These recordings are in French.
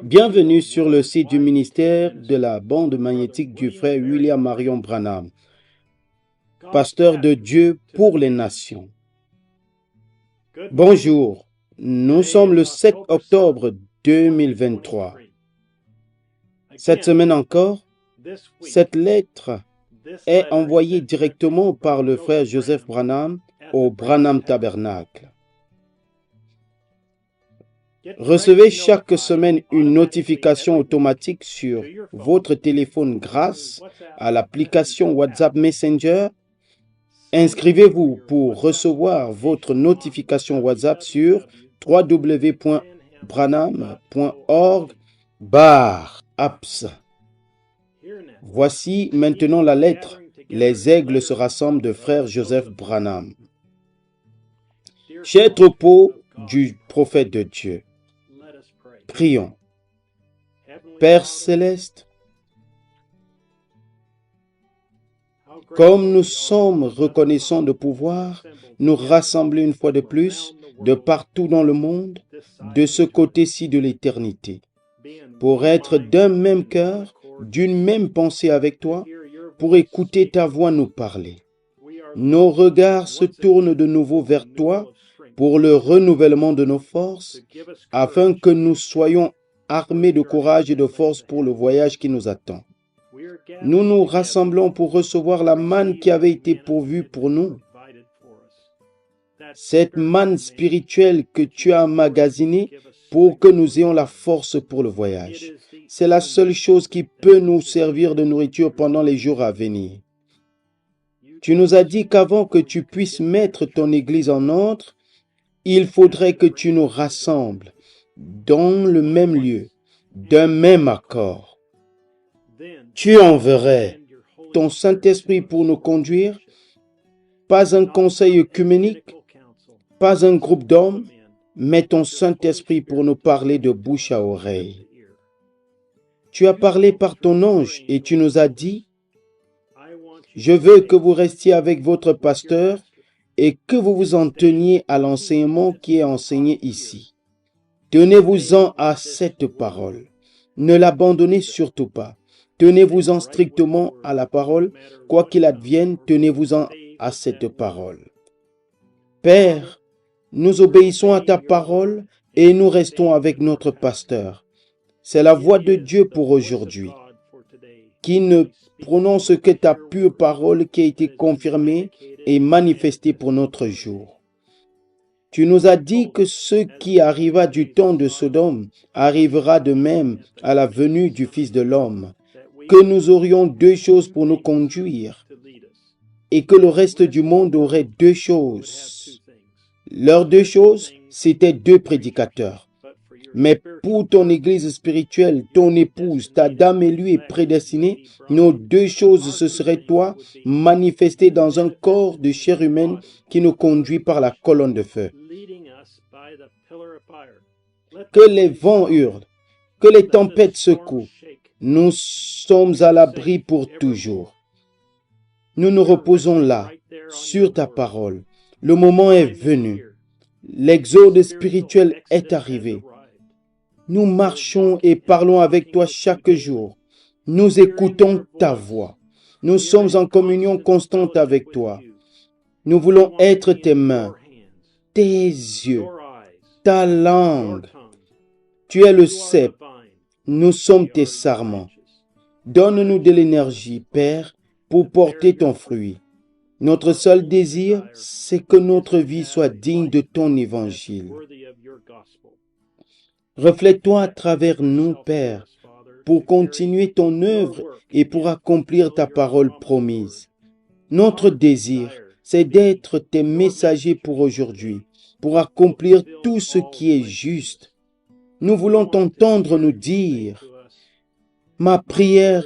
Bienvenue sur le site du ministère de la bande magnétique du frère William Marion Branham, pasteur de Dieu pour les nations. Bonjour, nous sommes le 7 octobre 2023. Cette semaine encore, cette lettre est envoyée directement par le frère Joseph Branham au Branham Tabernacle. Recevez chaque semaine une notification automatique sur votre téléphone grâce à l'application WhatsApp Messenger. Inscrivez-vous pour recevoir votre notification WhatsApp sur www.branham.org/apps. Voici maintenant la lettre. Les aigles se rassemblent de frère Joseph Branham. Cher troupeau du prophète de Dieu, prions. Père céleste, comme nous sommes reconnaissants de pouvoir nous rassembler une fois de plus, de partout dans le monde, de ce côté-ci de l'éternité, pour être d'un même cœur, d'une même pensée avec toi, pour écouter ta voix nous parler. Nos regards se tournent de nouveau vers toi pour le renouvellement de nos forces, afin que nous soyons armés de courage et de force pour le voyage qui nous attend. Nous nous rassemblons pour recevoir la manne qui avait été pourvue pour nous. Cette manne spirituelle que tu as emmagasinée pour que nous ayons la force pour le voyage. C'est la seule chose qui peut nous servir de nourriture pendant les jours à venir. Tu nous as dit qu'avant que tu puisses mettre ton Église en ordre, il faudrait que tu nous rassembles dans le même lieu, d'un même accord. Tu enverrais ton Saint-Esprit pour nous conduire, pas un conseil œcuménique, pas un groupe d'hommes, mais ton Saint-Esprit pour nous parler de bouche à oreille. Tu as parlé par ton ange et tu nous as dit, « Je veux que vous restiez avec votre pasteur et que vous vous en teniez à l'enseignement qui est enseigné ici. Tenez-vous-en à cette parole. Ne l'abandonnez surtout pas. Tenez-vous-en strictement à la parole. Quoi qu'il advienne, tenez-vous-en à cette parole. Père, nous obéissons à ta parole et nous restons avec notre pasteur. C'est la voix de Dieu pour aujourd'hui, qui ne prononce que ta pure parole qui a été confirmée et manifestée pour notre jour. Tu nous as dit que ce qui arriva du temps de Sodome arrivera de même à la venue du Fils de l'homme, que nous aurions deux choses pour nous conduire et que le reste du monde aurait deux choses. Leurs deux choses, c'était deux prédicateurs. Mais pour ton Église spirituelle, ton épouse, ta dame élue et prédestinée, nos deux choses, ce serait toi, manifesté dans un corps de chair humaine qui nous conduit par la colonne de feu. Que les vents hurlent, que les tempêtes secouent, nous sommes à l'abri pour toujours. Nous nous reposons là, sur ta parole. Le moment est venu. L'exode spirituel est arrivé. Nous marchons et parlons avec toi chaque jour. Nous écoutons ta voix. Nous sommes en communion constante avec toi. Nous voulons être tes mains, tes yeux, ta langue. Tu es le cep. Nous sommes tes sarments. Donne-nous de l'énergie, Père, pour porter ton fruit. Notre seul désir, c'est que notre vie soit digne de ton évangile. Reflète-toi à travers nous, Père, pour continuer ton œuvre et pour accomplir ta parole promise. Notre désir, c'est d'être tes messagers pour aujourd'hui, pour accomplir tout ce qui est juste. Nous voulons t'entendre nous dire, ma prière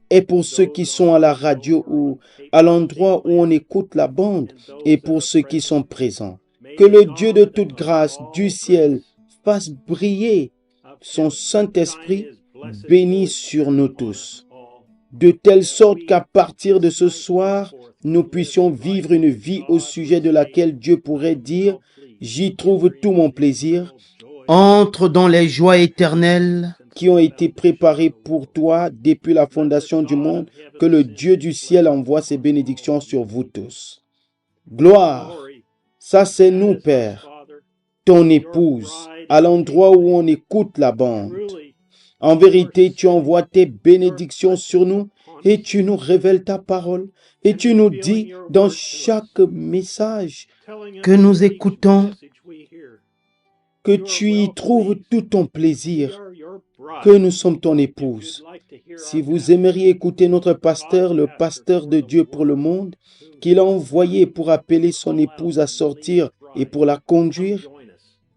est pour ceux qui sont à la radio ou à l'endroit où on écoute la bande et pour ceux qui sont présents. Que le Dieu de toute grâce du ciel fasse briller son Saint-Esprit béni sur nous tous, de telle sorte qu'à partir de ce soir, nous puissions vivre une vie au sujet de laquelle Dieu pourrait dire « J'y trouve tout mon plaisir Entre dans les joies éternelles qui ont été préparées pour toi depuis la fondation du monde. Que le Dieu du ciel envoie ses bénédictions sur vous tous. Gloire, ça c'est nous, Père, ton épouse, à l'endroit où on écoute la bande. En vérité, tu envoies tes bénédictions sur nous et tu nous révèles ta parole. Et tu nous dis dans chaque message que nous écoutons que tu y trouves tout ton plaisir, que nous sommes ton épouse. Si vous aimeriez écouter notre pasteur, le pasteur de Dieu pour le monde, qu'il a envoyé pour appeler son épouse à sortir et pour la conduire,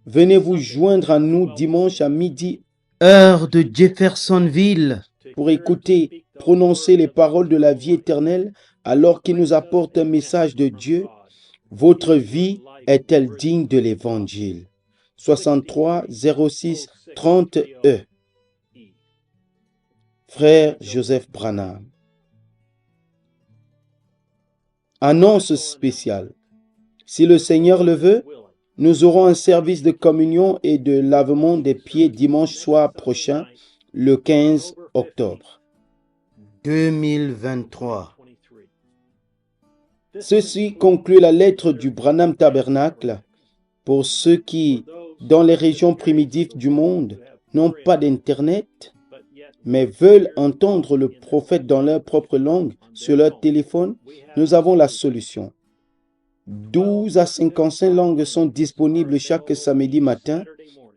venez vous joindre à nous dimanche à midi, heure de Jeffersonville, pour écouter, prononcer les paroles de la vie éternelle, alors qu'il nous apporte un message de Dieu. Votre vie est-elle digne de l'Évangile? 63 06 30 E. Frère Joseph Branham. Annonce spéciale. Si le Seigneur le veut, nous aurons un service de communion et de lavement des pieds dimanche soir prochain, le 15 octobre 2023. Ceci conclut la lettre du Branham Tabernacle pour ceux qui, dans les régions primitives du monde, n'ont pas d'Internet, mais veulent entendre le prophète dans leur propre langue sur leur téléphone. Nous avons la solution. 12 à 55 langues sont disponibles chaque samedi matin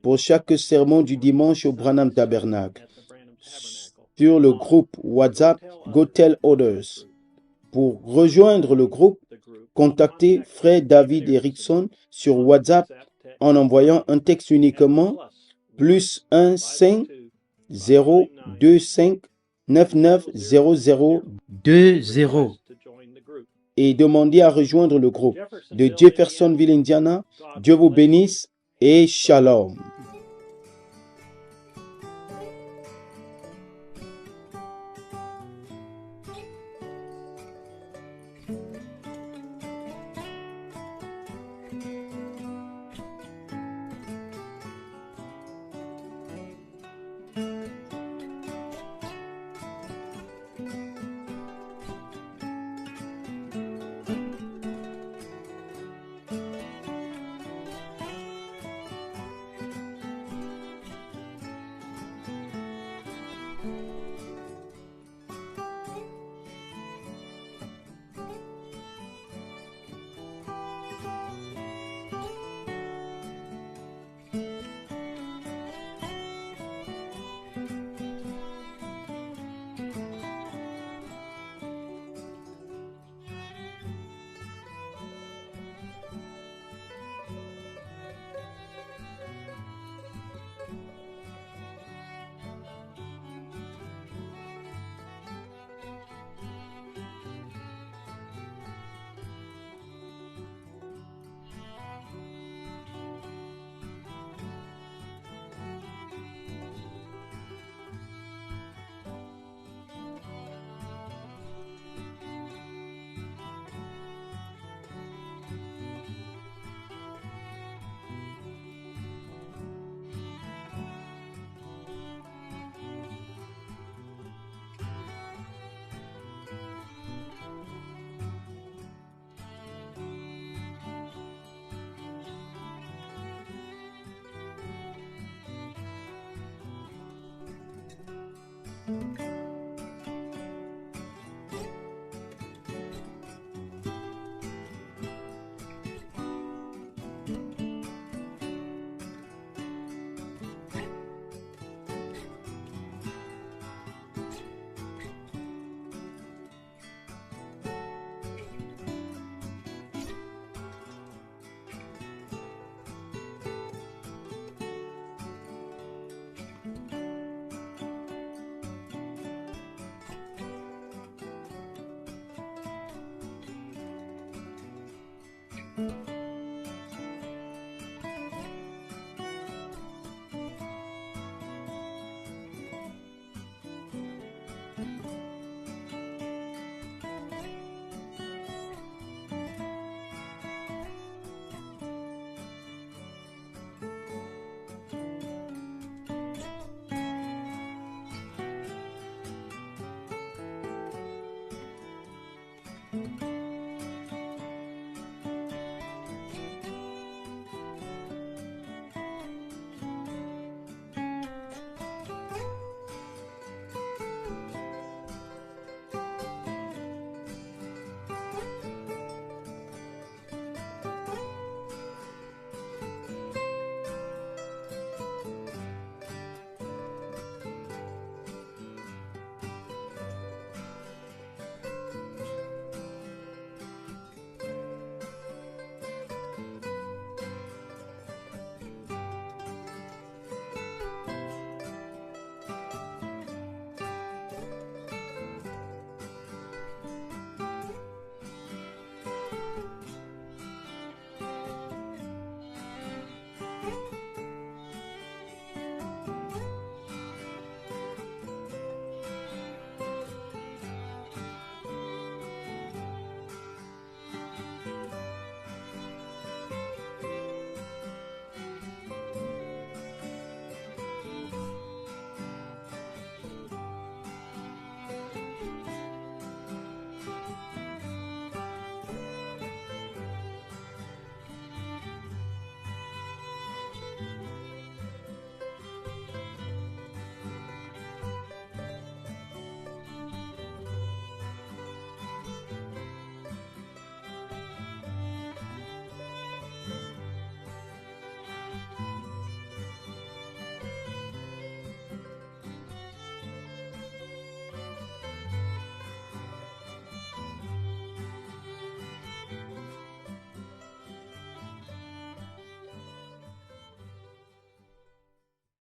pour chaque sermon du dimanche au Branham Tabernacle. Sur le groupe WhatsApp, Go Tell Others. Pour rejoindre le groupe, contactez Frère David Erickson sur WhatsApp en envoyant un texte uniquement plus 1 5 0 2 5 9 9 0 0 2 0 et demandez à rejoindre le groupe de Jeffersonville, Indiana. Dieu vous bénisse et shalom.